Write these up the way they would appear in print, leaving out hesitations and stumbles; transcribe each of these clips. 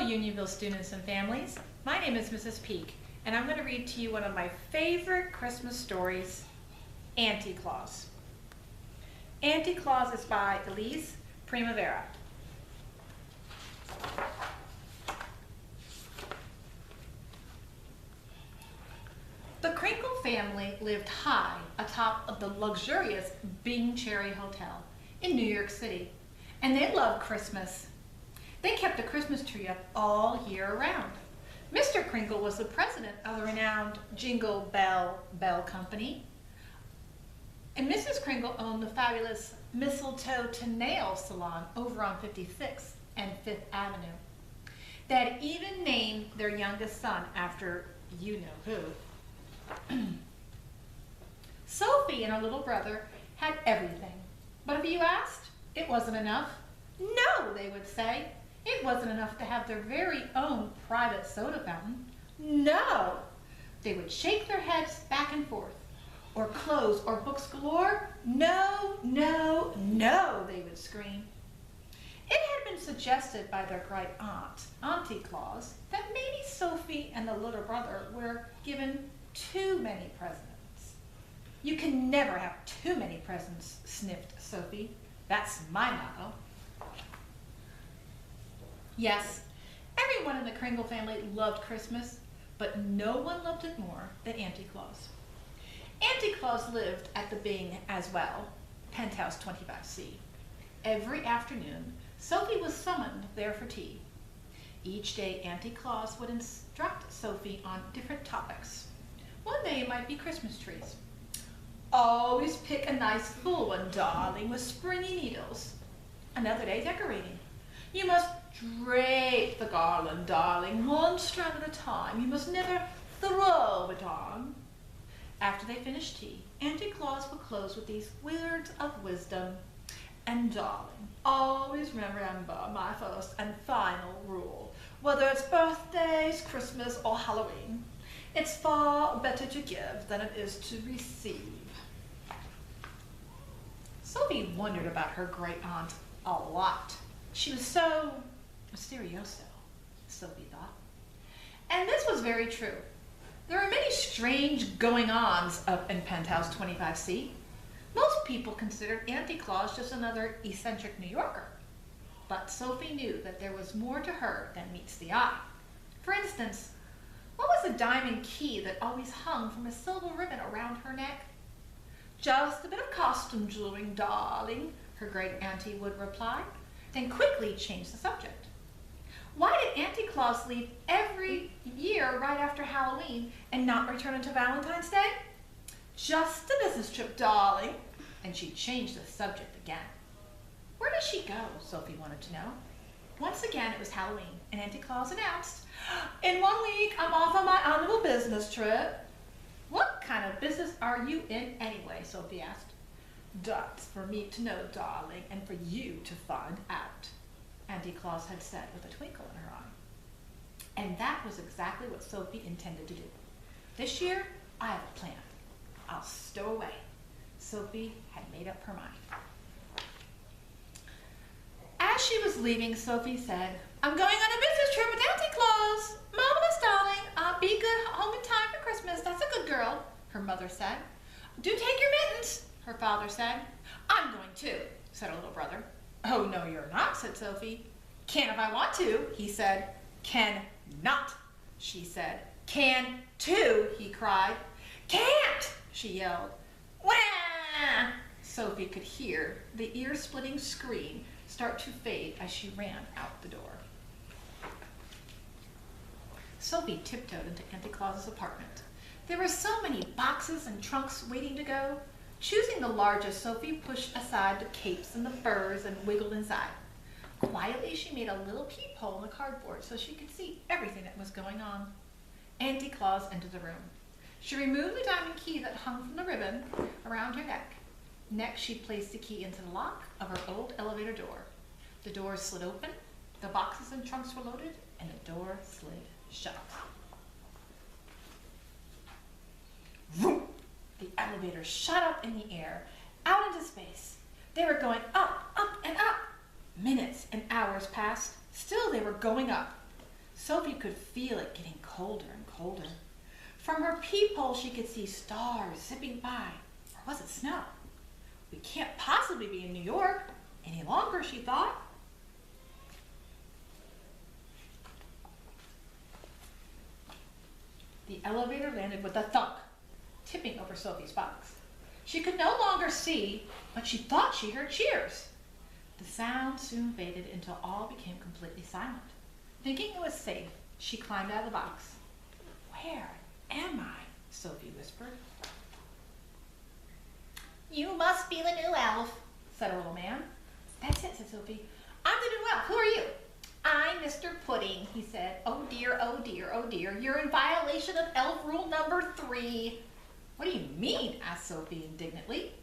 Unionville students and families. My name is Mrs. Peake, and I'm going to read to you one of my favorite Christmas stories, Auntie Claus. Auntie Claus is by Elise Primavera. The Crinkle family lived high atop of the luxurious Bing Cherry Hotel in New York City, and they loved Christmas. They kept a Christmas tree up all year round. Mr. Crinkle was the president of the renowned Jingle Bell Company, and Mrs. Crinkle owned the fabulous Mistletoe to Nail Salon over on 56th and 5th Avenue. They had even named their youngest son after you-know-who. Sophie and her little brother had everything, but if you asked, it wasn't enough. No, they would say. It wasn't enough to have their very own private soda fountain. No! They would shake their heads back and forth. Or clothes or books galore. No, no, no, they would scream. It had been suggested by their great aunt, Auntie Claus, that maybe Sophie and the little brother were given too many presents. You can never have too many presents, sniffed Sophie. That's my motto. Yes, everyone in the Kringle family loved Christmas, but no one loved it more than Auntie Claus. Auntie Claus lived at the Bing as well, penthouse 25C. Every afternoon, Sophie was summoned there for tea. Each day, Auntie Claus would instruct Sophie on different topics. One day it might be Christmas trees. Always pick a nice full one, darling, with springy needles. Another day, decorating. You must drape the garland, darling, one strand at a time. You must never throw it on. After they finished tea, Auntie Claus would close with these words of wisdom. And darling, always remember my first and final rule. Whether it's birthdays, Christmas, or Halloween, it's far better to give than it is to receive. Sophie wondered about her great aunt a lot. She was so mysterioso, Sophie thought. And this was very true. There were many strange going-ons up in penthouse 25C. Most people considered Auntie Claus just another eccentric New Yorker. But Sophie knew that there was more to her than meets the eye. For instance, what was the diamond key that always hung from a silver ribbon around her neck? Just a bit of costume jewelry, darling, her great auntie would reply, then quickly change the subject. Why did Auntie Claus leave every year right after Halloween and not return until Valentine's Day? Just a business trip, darling. And she changed the subject again. Where does she go? Sophie wanted to know. Once again, it was Halloween, and Auntie Claus announced, in 1 week, I'm off on my annual business trip. What kind of business are you in anyway? Sophie asked. That's for me to know, darling, and for you to find out, Auntie Claus had said with a twinkle in her eye. And that was exactly what Sophie intended to do. This year, I have a plan. I'll stow away. Sophie had made up her mind. As she was leaving, Sophie said, I'm going on a business trip with Auntie Claus. Marvelous, darling. Be good home in time for Christmas. That's a good girl, her mother said. Do take your mittens, her father said. I'm going too, said her little brother. Oh, no, you're not, said Sophie. Can if I want to, he said. Can not, she said. Can too, he cried. Can't, she yelled. Wah! Sophie could hear the ear-splitting scream start to fade as she ran out the door. Sophie tiptoed into Auntie Claus's apartment. There were so many boxes and trunks waiting to go. Choosing the largest, Sophie pushed aside the capes and the furs and wiggled inside. Quietly, she made a little peephole in the cardboard so she could see everything that was going on. Auntie Claus entered the room. She removed the diamond key that hung from the ribbon around her neck. Next, she placed the key into the lock of her old elevator door. The door slid open, the boxes and trunks were loaded, and the door slid shut. Vroom! The elevator shot up in the air, out into space. They were going up, up, and up. Minutes and hours passed. Still they were going up. Sophie could feel it getting colder and colder. From her peephole, she could see stars zipping by. Or was it snow? We can't possibly be in New York any longer, she thought. The elevator landed with a thunk, tipping over Sophie's box. She could no longer see, but she thought she heard cheers. The sound soon faded until all became completely silent. Thinking it was safe, she climbed out of the box. "Where am I?" Sophie whispered. "You must be the new elf," said a little man. "That's it," said Sophie. "I'm the new elf. Who are you?" "I'm Mr. Pudding," he said. "Oh dear, oh dear, oh dear. You're in violation of elf rule number 3. "What do you mean?" asked Sophie indignantly.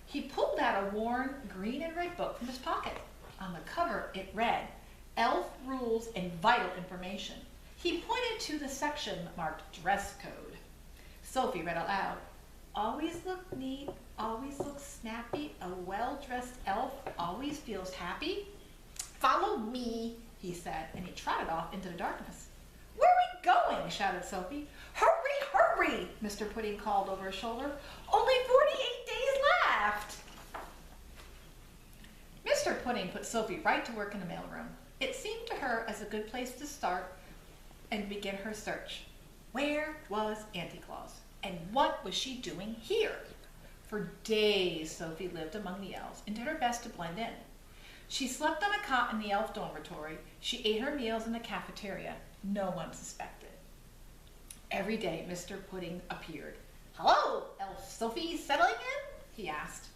He pulled out a worn green and red book from his pocket. On the cover, it read, "Elf Rules and Vital Information." He pointed to the section marked Dress Code. Sophie read aloud, "Always look neat, always look snappy. A well-dressed elf always feels happy." "Follow me," he said, and he trotted off into the darkness. "Where are we going?" shouted Sophie. "Hurry, hurry," Mr. Pudding called over his shoulder. "Only 48 days left." Mr. Pudding put Sophie right to work in the mailroom. It seemed to her as a good place to start and begin her search. Where was Auntie Claus? And what was she doing here? For days, Sophie lived among the elves and did her best to blend in. She slept on a cot in the elf dormitory. She ate her meals in the cafeteria. No one suspected. Every day, Mr. Pudding appeared. "Hello, Elf Sophie, settling in?" he asked.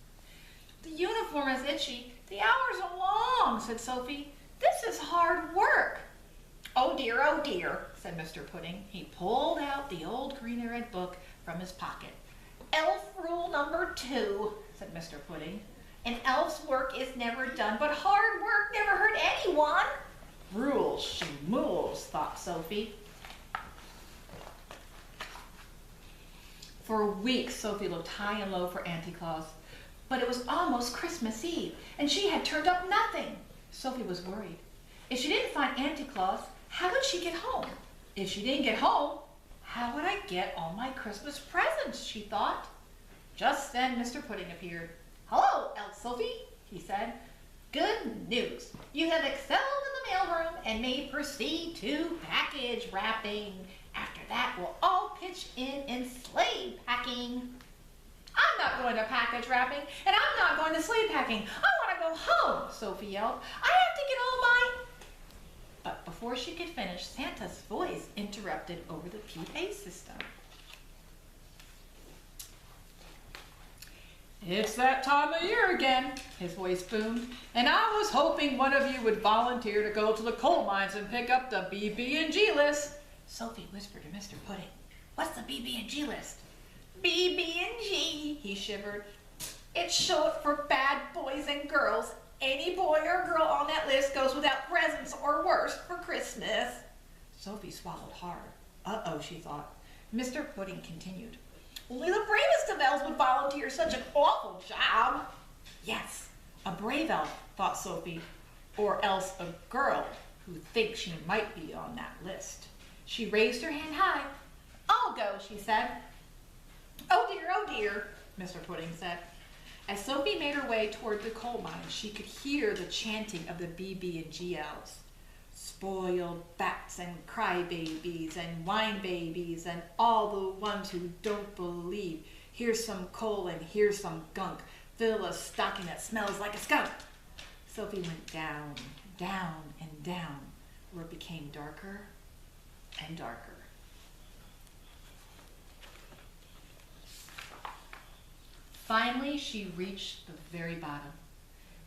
"The uniform is itchy. The hours are long," said Sophie. "This is hard work." Oh dear, said Mr. Pudding. He pulled out the old green and red book from his pocket. "Elf rule number 2, said Mr. Pudding. "An elf's work is never done, but hard work never hurt anyone." Rules, she mules, thought Sophie. For weeks, Sophie looked high and low for Auntie Claus, but it was almost Christmas Eve, and she had turned up nothing. Sophie was worried. If she didn't find Auntie Claus, how would she get home? If she didn't get home, how would I get all my Christmas presents, she thought. Just then, Mr. Pudding appeared. "Hello, Elf Sophie," he said. "Good news. You have excelled in the mailroom and may proceed to package wrapping. After that, we'll all pitch in sleigh packing." "I'm not going to package wrapping, and I'm not going to sleigh packing. I want to go home," Sophie yelled. "I have to get all my—" But before she could finish, Santa's voice interrupted over the PA system. "It's that time of year again," his voice boomed, "and I was hoping one of you would volunteer to go to the coal mines and pick up the BB&G list." Sophie whispered to Mr. Pudding, "What's the BB&G list?" "BB&G, he shivered. "It's short for bad boys and girls. Any boy or girl on that list goes without presents or worse for Christmas." Sophie swallowed hard. Uh-oh, she thought. Mr. Pudding continued. "Only the bravest of elves would volunteer such an awful job." "Yes, a brave elf," thought Sophie, "or else a girl who thinks she might be on that list." She raised her hand high. "I'll go," she said. Oh dear, Mr. Pudding said. As Sophie made her way toward the coal mine, she could hear the chanting of the BB&G elves. "Spoiled bats and crybabies and wine babies and all the ones who don't believe. Here's some coal and here's some gunk. Fill a stocking that smells like a skunk." Sophie went down, down, and down, where it became darker and darker. Finally, she reached the very bottom.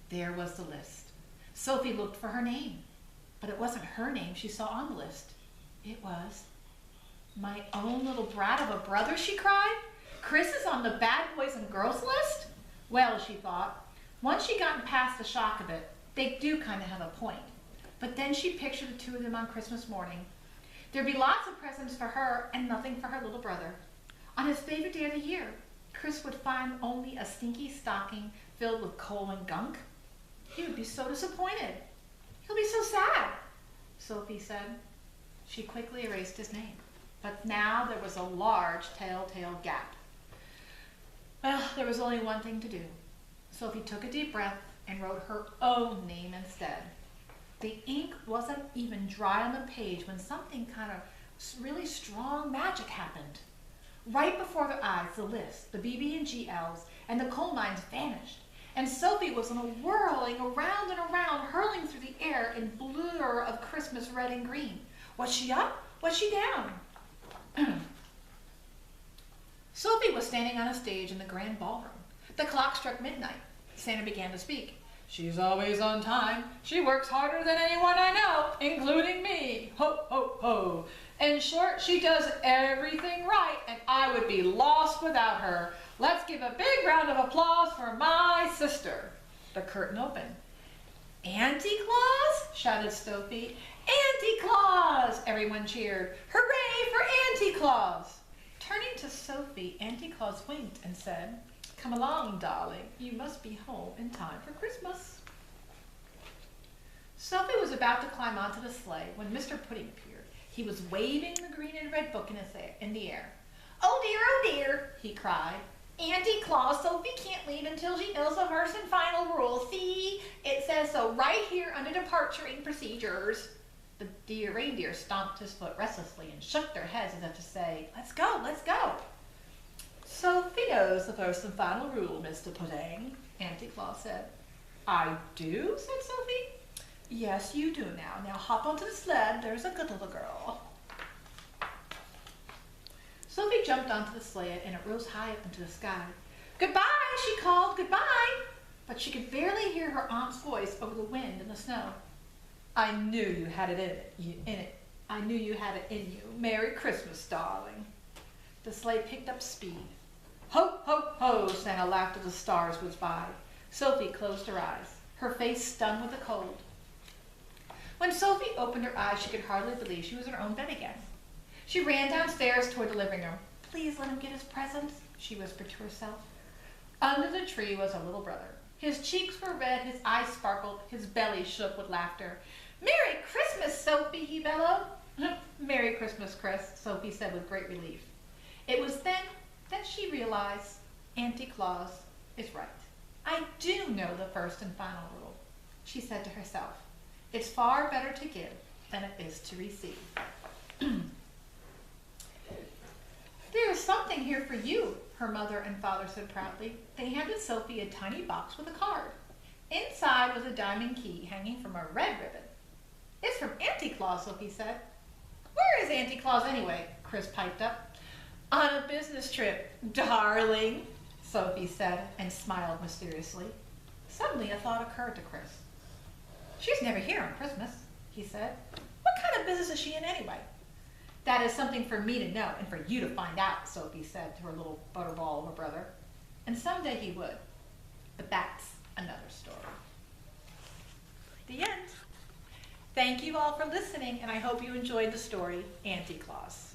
There was the list. Sophie looked for her name, but it wasn't her name she saw on the list. It was my own little brat of a brother, she cried. "Chris is on the bad boys and girls list?" Well, she thought, once she'd gotten past the shock of it, they do kind of have a point. But then she pictured the two of them on Christmas morning. There'd be lots of presents for her and nothing for her little brother. On his favorite day of the year, Chris would find only a stinky stocking filled with coal and gunk. He would be so disappointed. He'll be so sad, Sophie said. She quickly erased his name, but now there was a large telltale gap. Well, there was only one thing to do. Sophie took a deep breath and wrote her own name instead. The ink wasn't even dry on the page when something kind of really strong magic happened. Right before their eyes, the list, the BB&G elves, and the coal mines vanished, and Sophie was in a whirling around and around, hurling through the air in blur of Christmas red and green. Was she up? Was she down? Sophie was standing on a stage in the grand ballroom. The clock struck midnight. Santa began to speak. "She's always on time. She works harder than anyone I know, including me. Ho, ho, ho. In short, she does everything right, and I would be lost without her. Let's give a big round of applause for my sister." The curtain opened. "Auntie Claus?" shouted Sophie. "Auntie Claus!" Everyone cheered. "Hooray for Auntie Claus!" Turning to Sophie, Auntie Claus winked and said, "Come along, darling. You must be home in time for Christmas." Sophie was about to climb onto the sleigh when Mr. Pudding appeared. He was waving the green and red book in the air. Oh dear, he cried. "Auntie Claus, Sophie can't leave until she knows the first and final rule. See, it says so right here under departuring procedures." The dear reindeer stomped his foot restlessly and shook their heads as if to say, "Let's go, let's go." "Sophie knows the first and final rule, Mr. Pudding," Auntie Claus said. "I do?" said Sophie. "Yes, you do now. Now hop onto the sled. There's a good little girl." Sophie jumped onto the sled and it rose high up into the sky. "Goodbye," she called, "goodbye." But she could barely hear her aunt's voice over the wind and the snow. "I knew you had it in it. I knew you had it in you. Merry Christmas, darling." The sleigh picked up speed. "Ho, ho, ho," Santa laughed as the stars whizzed by. Sophie closed her eyes, her face stung with the cold. When Sophie opened her eyes, she could hardly believe she was in her own bed again. She ran downstairs toward the living room. "Please let him get his presents," she whispered to herself. Under the tree was her little brother. His cheeks were red, his eyes sparkled, his belly shook with laughter. "Merry Christmas, Sophie," he bellowed. "Merry Christmas, Chris," Sophie said with great relief. It was then that she realized Auntie Claus is right. "I do know the first and final rule," she said to herself. "It's far better to give than it is to receive." "There is something here for you," her mother and father said proudly. They handed Sophie a tiny box with a card. Inside was a diamond key hanging from a red ribbon. "It's from Auntie Claus," Sophie said. "Where is Auntie Claus anyway?" Chris piped up. "On a business trip, darling," Sophie said and smiled mysteriously. Suddenly a thought occurred to Chris. "She's never here on Christmas," he said. "What kind of business is she in anyway?" "That is something for me to know and for you to find out," Sophie said to her little butterball of a brother. And someday he would. But that's another story. The end. Thank you all for listening, and I hope you enjoyed the story, Auntie Claus.